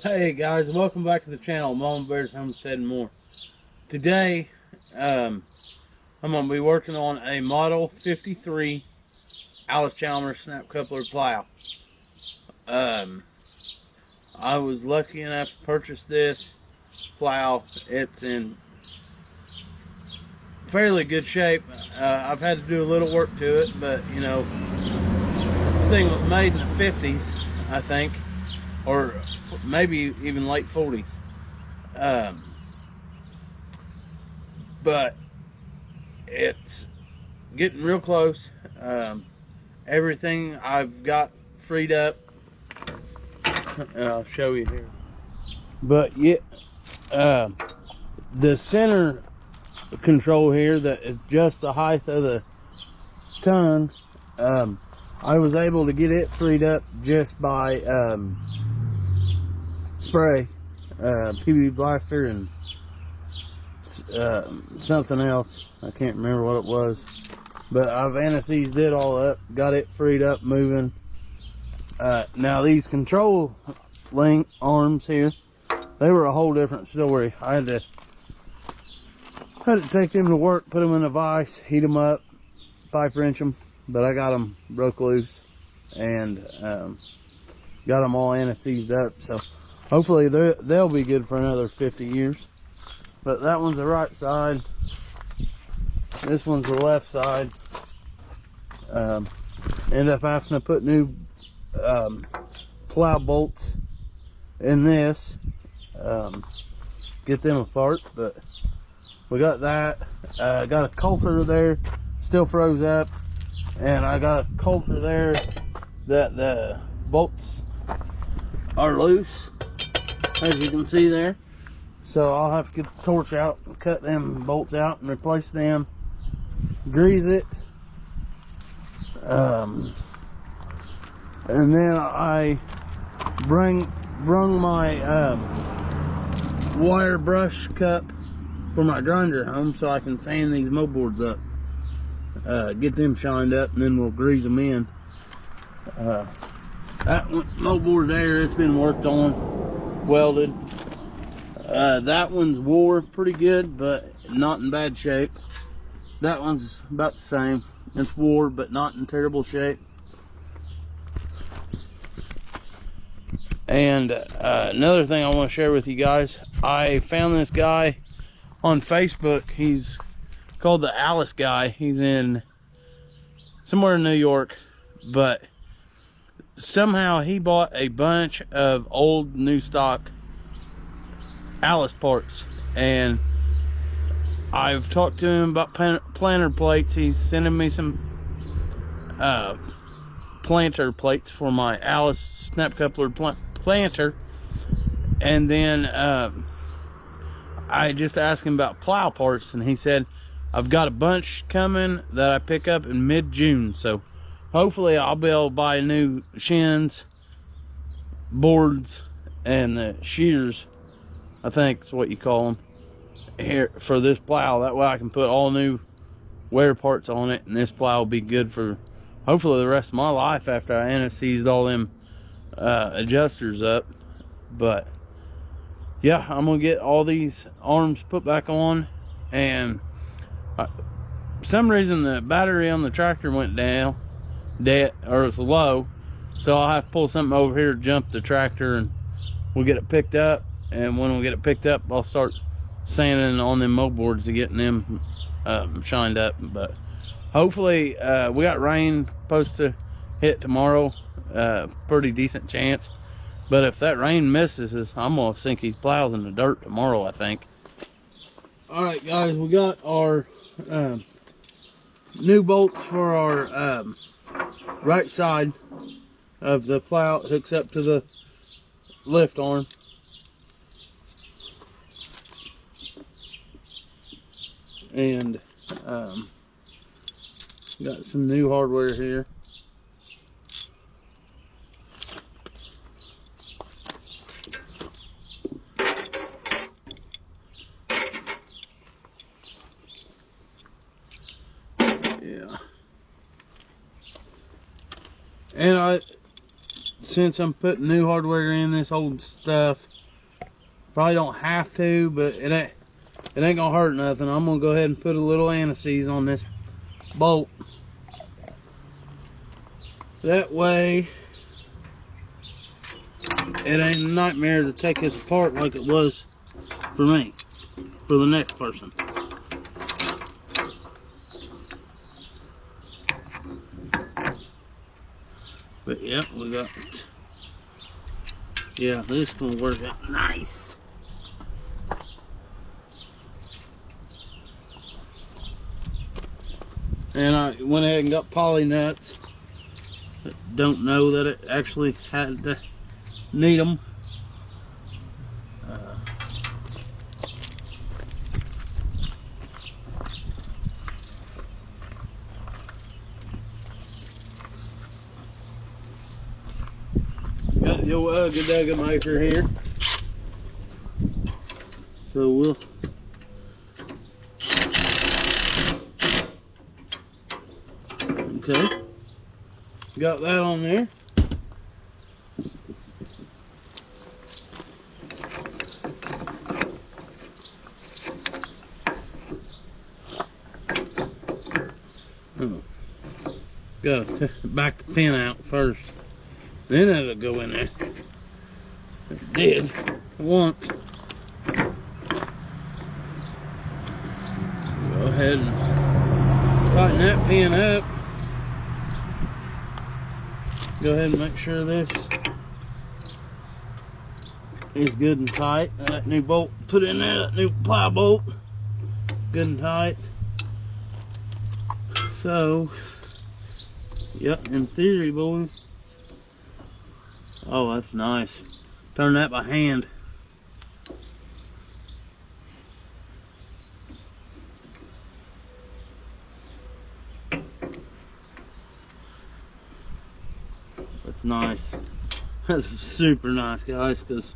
Hey guys, welcome back to the channel, moldboards, Homestead, and more. Today, I'm going to be working on a Model 53 Allis-Chalmers Snap Coupler Plow. I was lucky enough to purchase this plow. It's in fairly good shape. I've had to do a little work to it, but you know, this thing was made in the 50s, I think, or maybe even late 40s. But it's getting real close. Everything I've got freed up. I'll show you here. But yeah, the center control here that is just the height of the tongue, I was able to get it freed up just by spray, PB blaster and something else. I can't remember what it was, but I've anesthesed it all up, got it freed up, moving. Now these control link arms here, they were a whole different story. I had to take them to work, put them in a vise, heat them up, pipe wrench them, but I got them broke loose and got them all anesthesed up, so hopefully they'll be good for another 50 years. But that one's the right side, this one's the left side. End up having to put new plow bolts in this, get them apart, but we got that. Got a coulter there, still froze up, and I got a coulter there that the bolts are loose, as you can see there. So I'll have to get the torch out and cut them bolts out and replace them, grease it, and then I brung my wire brush cup for my grinder home so I can sand these moldboards up, get them shined up, and then we'll grease them in. That moldboard there, it's been worked on, welded. That one's wore pretty good, but not in bad shape. That one's about the same. It's wore, but not in terrible shape. And another thing I want to share with you guys, I found this guy on Facebook. He's called the Alice guy. He's in somewhere in New York, but somehow he bought a bunch of old new stock Alice parts, and I've talked to him about planter plates. He's sending me some planter plates for my Alice Snap Coupler planter, and then I just asked him about plow parts, and he said I've got a bunch coming that I pick up in mid-June, so hopefully I'll be able to buy new shins, boards, and the shears, I think is what you call them, here for this plow. That way I can put all new wear parts on it, and this plow will be good for hopefully the rest of my life after I anesthesed all them adjusters up. But yeah, I'm gonna get all these arms put back on, and for some reason the battery on the tractor went down, dead, or it's low, so I'll have to pull something over here to jump the tractor, and we'll get it picked up. And when we get it picked up, I'll start sanding on them moldboards to getting them shined up. But hopefully, we got rain supposed to hit tomorrow, pretty decent chance. But if that rain misses us, I'm gonna sink these plows in the dirt tomorrow, I think. All right, guys, we got our new bolts for our right side of the plow. It hooks up to the lift arm. And got some new hardware here. Yeah. And since I'm putting new hardware in this old stuff, probably don't have to, but it ain't gonna hurt nothing. I'm gonna go ahead and put a little anti-seize on this bolt. That way, it ain't a nightmare to take this apart like it was for me, for the next person. But yeah, we got, yeah, this will work out nice. And I went ahead and got poly nuts. Don't know that it actually had to need them. Got the old Ugga maker here. So we'll okay. Got that on there. Oh. Gotta back the pin out first. Then it'll go in there. It did once. Go ahead and tighten that pin up. Go ahead and make sure this is good and tight. That new bolt put in there, that new plow bolt, good and tight. So, yep, in theory, boys. Oh, that's nice. Turn that by hand. That's nice. That's super nice, guys, because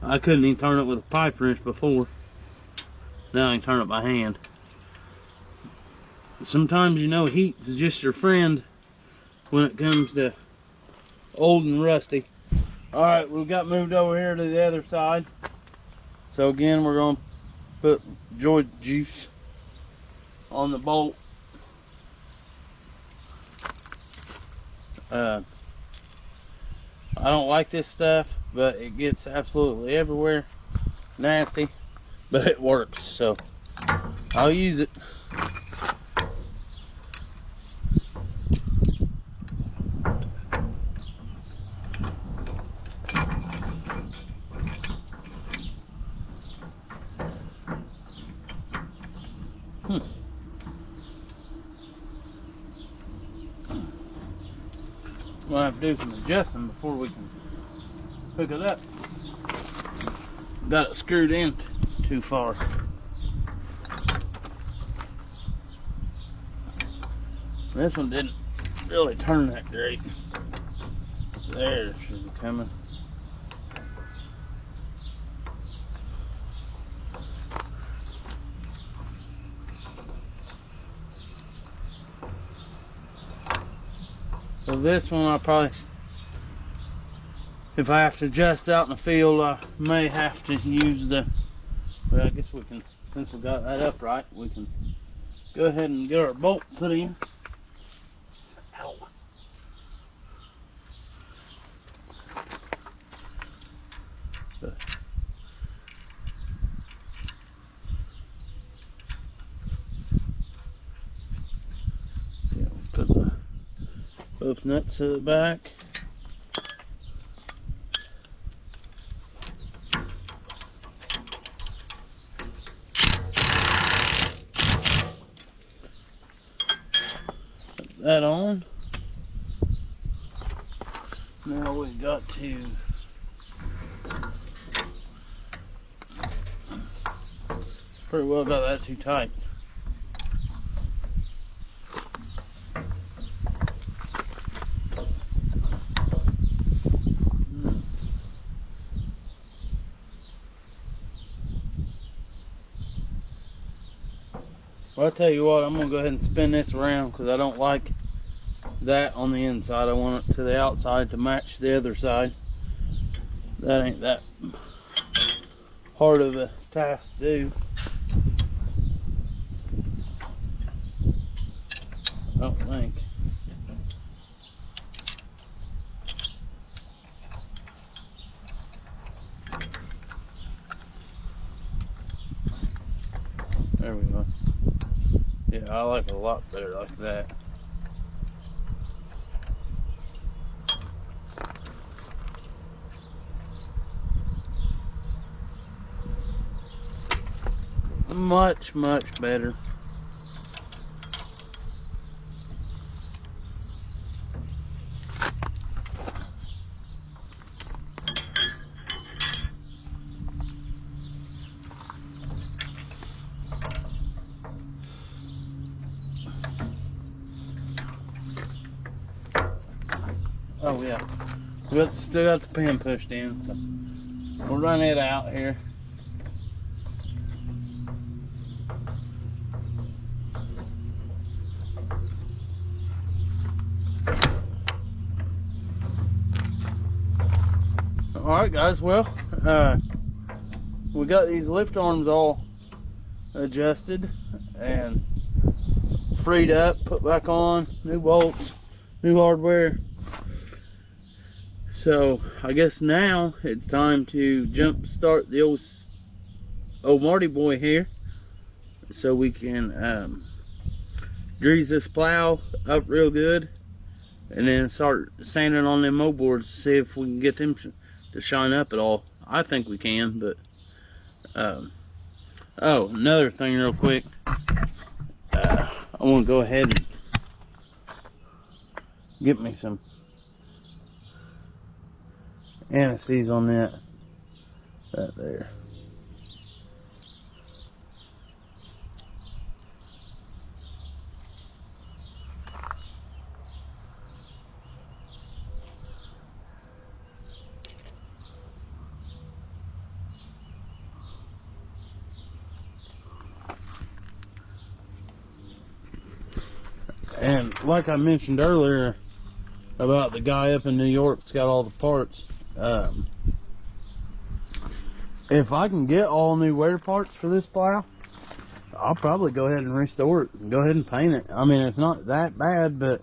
I couldn't even turn it with a pipe wrench before. Now I can turn it by hand. Sometimes, you know, heat is just your friend when it comes to old and rusty. Alright, we've got moved over here to the other side. So again, we're going to put joy juice on the bolt. I don't like this stuff, but it gets absolutely everywhere. Nasty, but it works, so I'll use it. We'll have to do some adjusting before we can hook it up. Got it screwed in too far. This one didn't really turn that great. There, it should be coming. So this one I probably, if I have to adjust out in the field, I may have to use the, well, I guess we can, since we got that upright, we can go ahead and get our bolt put in. Ow. Yeah, we'll put the both nuts to the back. Put that on. Now we got to pretty well got that too tight. Well, I'll tell you what, I'm going to go ahead and spin this around because I don't like that on the inside. I want it to the outside to match the other side. That ain't that hard of a task to do. I don't think. There we go. Yeah, I like it a lot better like that. Much better. Oh yeah, still got the pin pushed in, so we'll run it out here. Alright guys, well, we got these lift arms all adjusted and freed up, put back on, new bolts, new hardware. So I guess now it's time to jump start the old Marty boy here, so we can grease this plow up real good, and then start sanding on them moldboards to see if we can get them to shine up at all. I think we can, but oh, another thing real quick, I want to go ahead and get me some anti-seize on that right there. And like I mentioned earlier about the guy up in New York that's got all the parts, if I can get all new wear parts for this plow, I'll probably go ahead and restore it and go ahead and paint it. I mean, it's not that bad, but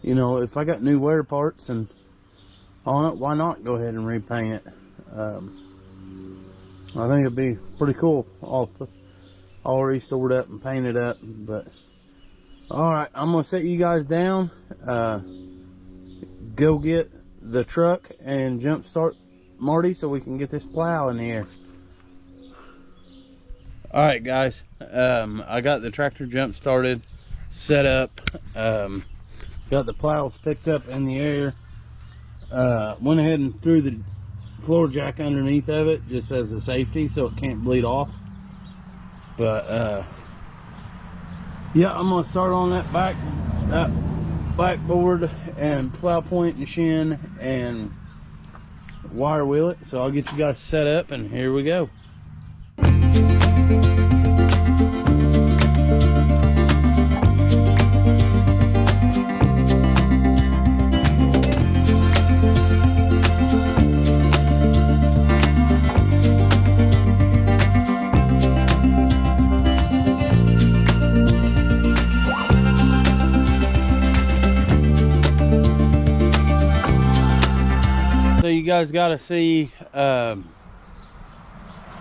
you know, if I got new wear parts and on it, why not go ahead and repaint it? I think it'd be pretty cool all restored up and painted up. But all right, I'm gonna set you guys down, go get the truck and jump start Marty so we can get this plow in the air. All right guys, I got the tractor jump started, set up, got the plows picked up in the air, went ahead and threw the floor jack underneath of it just as a safety so it can't bleed off. But yeah, I'm gonna start on that backboard and plow point and shin and wire wheel it. So I'll get you guys set up and here we go. So you guys got to see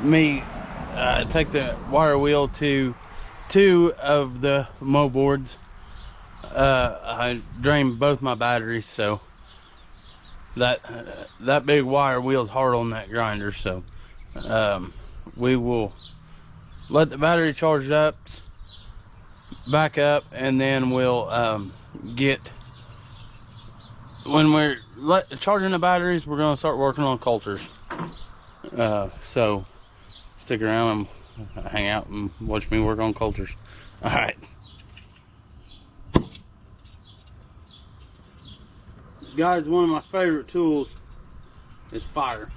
me take the wire wheel to 2 of the moldboards. I drained both my batteries, so that big wire wheel's hard on that grinder. So we will let the battery charge up, back up, and then we'll get, when we're charging the batteries, we're going to start working on coulters. So stick around and hang out and watch me work on coulters. All right. Guys, one of my favorite tools is fire.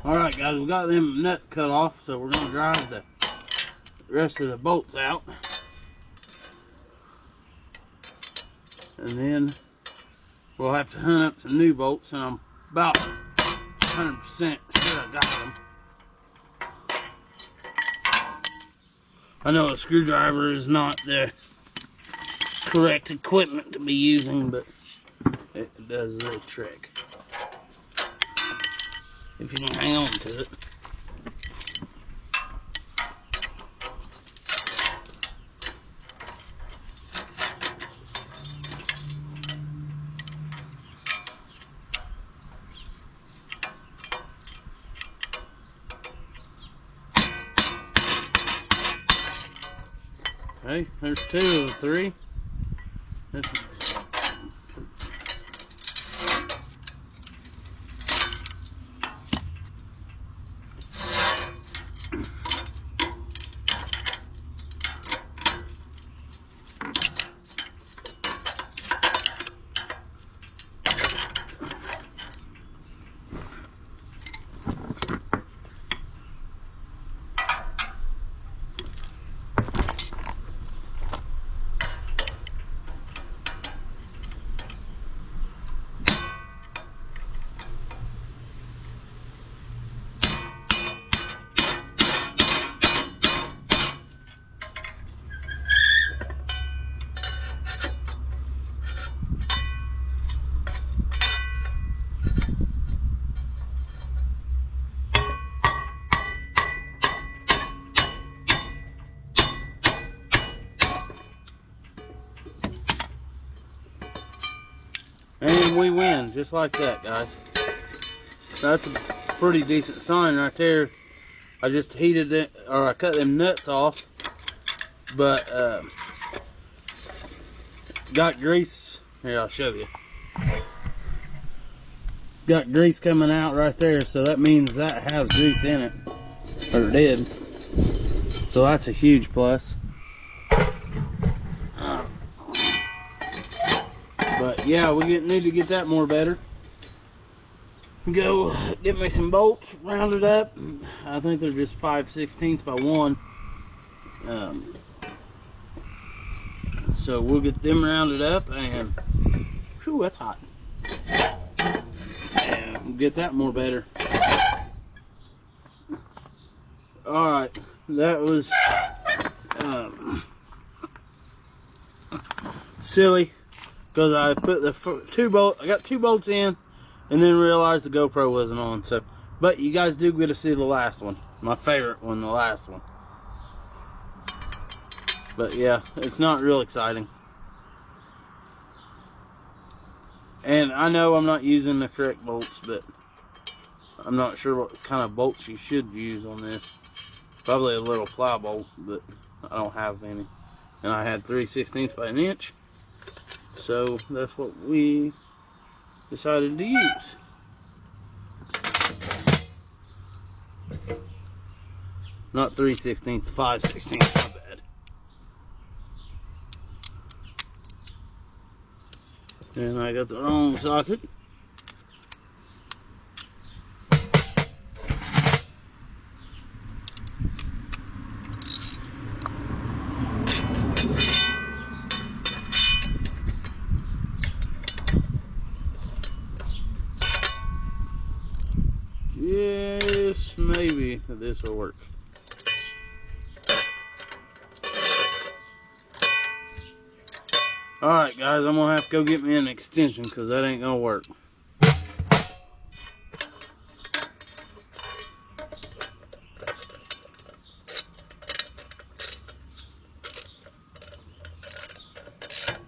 Alright guys, we got them nuts cut off, so we're gonna drive the rest of the bolts out. And then we'll have to hunt up some new bolts, and I'm about 100% sure I got them. I know a screwdriver is not the correct equipment to be using, but it does the trick if you can hang on to it. Okay, there's 2 of the 3. And we win, just like that, guys. That's a pretty decent sign right there. I just heated it, or I cut them nuts off, but got grease. Here, I'll show you. Got grease coming out right there, so that means that has grease in it, or it did. So that's a huge plus. But yeah, we need to get that more better. Go get me some bolts rounded up. I think they're just 5/16 by 1. So we'll get them rounded up, and whew, that's hot. And we'll get that more better. All right, that was silly. Because I put the I got 2 bolts in, and then realized the GoPro wasn't on. So, but you guys do get to see the last one, my favorite one, the last one. But yeah, it's not real exciting. And I know I'm not using the correct bolts, but I'm not sure what kind of bolts you should use on this. Probably a little plow bolt, but I don't have any. And I had 3/16 by 1 inch. So that's what we decided to use. Not 3/16, 5/16, my bad. And I got the wrong socket. Yes, maybe this will work. Alright guys, I'm gonna have to go get me an extension because that ain't gonna work.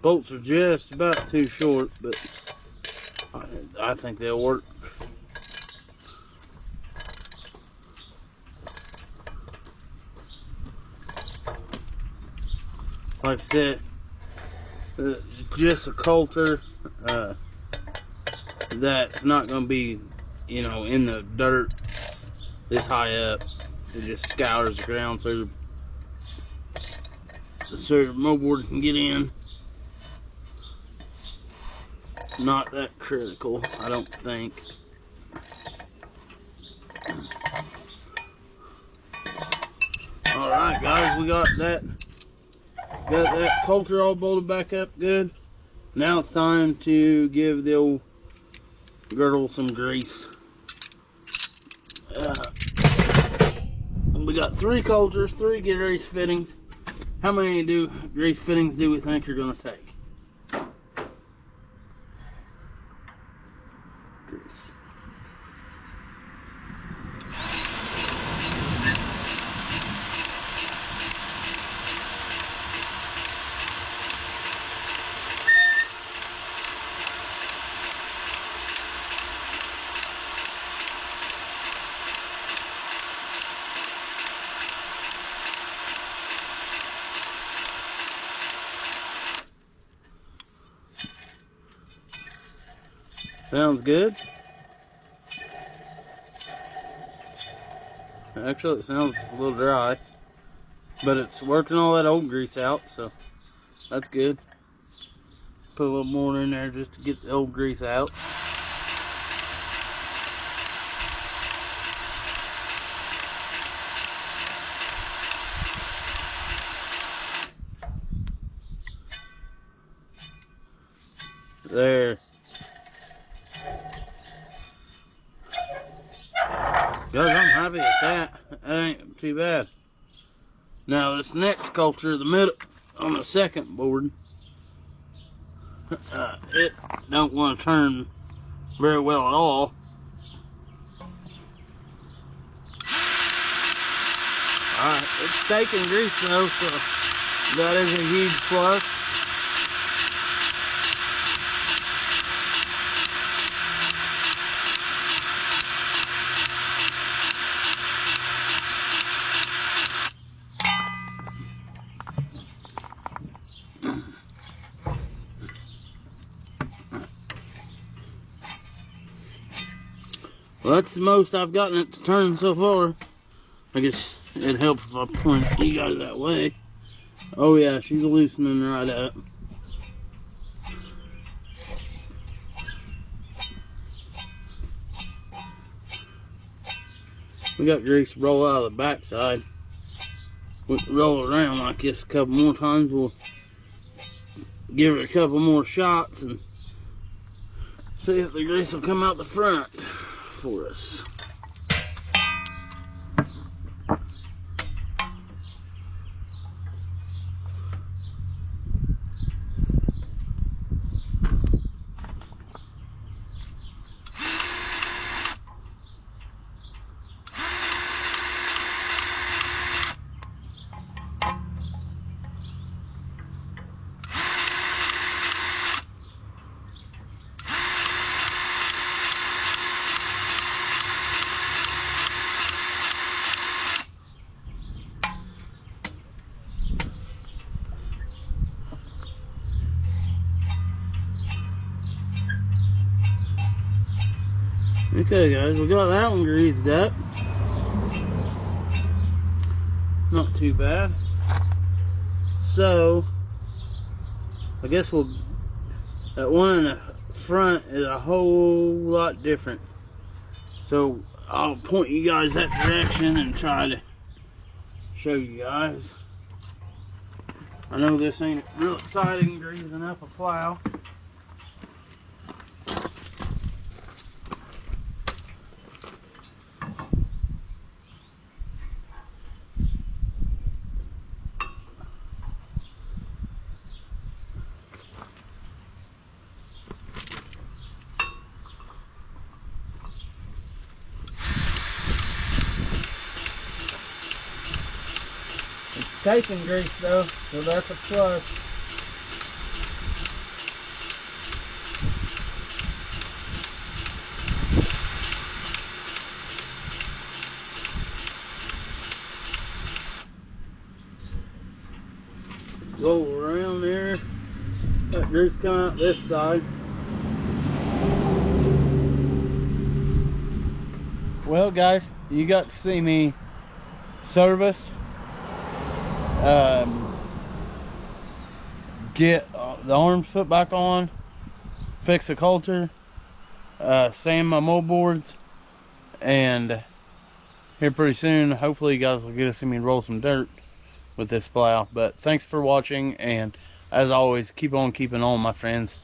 Bolts are just about too short, but I think they'll work. Like I said, just a coulter that's not going to be, you know, in the dirt this high up. It just scours the ground so the moldboard can get in. Not that critical, I don't think. All right, guys, we got that coulter all bolted back up good. Now it's time to give the old girdle some grease. We got 3 coulters, 3 grease fittings. How many grease fittings do we think you're going to take? Grease. Sounds good. Actually, it sounds a little dry, but it's working all that old grease out, so that's good. Put a little more in there just to get the old grease out. There. Guys, I'm happy with that. That ain't too bad. Now this next coulter, the middle on the second board, it don't want to turn very well at all. Alright, it's taking grease though, so that is a huge plus. Well, that's the most I've gotten it to turn so far. I guess it helps if I point you guys that way. Oh yeah, she's loosening right up. We got grease to roll out of the backside. We can roll it around like this a couple more times. We'll give it a couple more shots and see if the grease will come out the front for us. Okay guys, we got that one greased up. Not too bad. So, I guess that one in the front is a whole lot different. So, I'll point you guys that direction and try to show you guys. I know this ain't real exciting greasing up a plow. Taking grease though, so that's a plus. Go around there, let grease come out this side. Well guys, you got to see me service, get the arms put back on, fix the coulter, sand my moldboards, and here pretty soon. Hopefully you guys will get to see me roll some dirt with this plow. But thanks for watching, and as always, keep on keeping on, my friends.